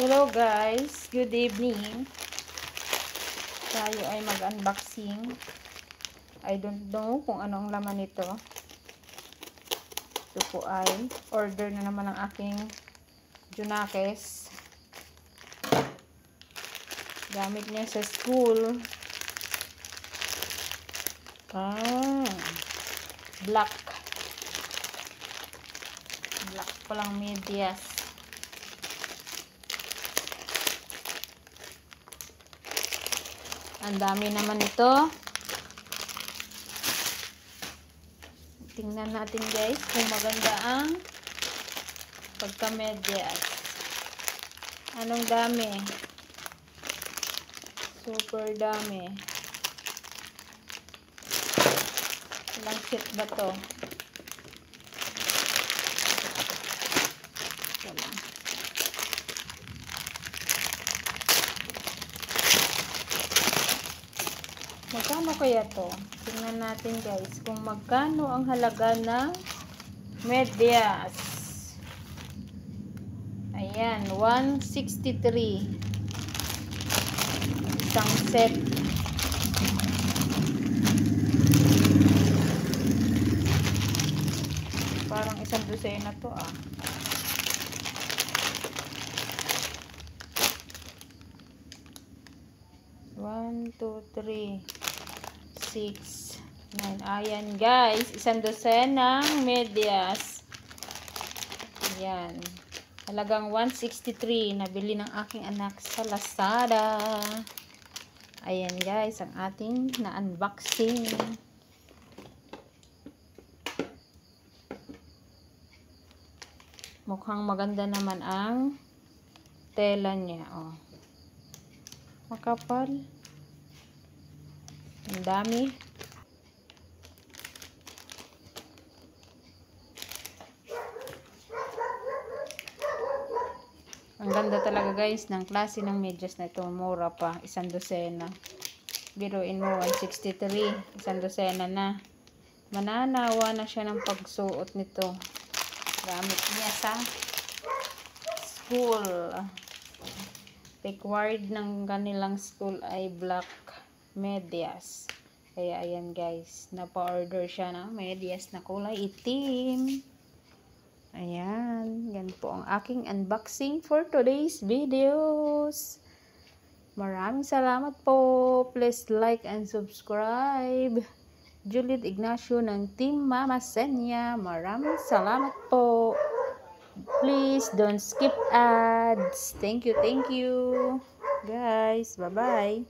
Hello guys, good evening. Tayo ay mag-unboxing. I don't know kung ano ang laman nito. Ito po ay order na naman ng aking Junakes. Gamit niya sa school. Black palang medyas. Ang dami naman ito. Tingnan natin guys kung maganda ang pagka-medyas. Anong dami? Super dami. Ilang sheet ba to? Magkano kaya to? Tingnan natin guys kung magkano ang halaga ng medyas. Ayan, 163. Isang set. Parang isang dosena to ah. One, two, three. 6, 9. Ayan guys, isang dosenang medyas. Ayan. Halagang 163. Nabili ng aking anak sa Lazada. Ayan guys, ang ating na-unboxing. Mukhang maganda naman ang tela niya. Oh. Makapal. Ang dami. Ang ganda talaga guys ng klase ng medyas na ito. Mura pa. Isang dosena. Biruin mo 163. Isang dosena na. Mananawa na siya ng pagsuot nito. Gamit niya sa school. Required ng kanilang school ay black medyas. Kaya ayan guys, napa-order siya ng medyas na kulay itim. Ayan, yan po ang aking unboxing for today's videos. Maraming salamat po. Please like and subscribe. Juliet Ignacio ng Team Mama Senya. Maraming salamat po. Please don't skip ads. Thank you guys. Bye-bye.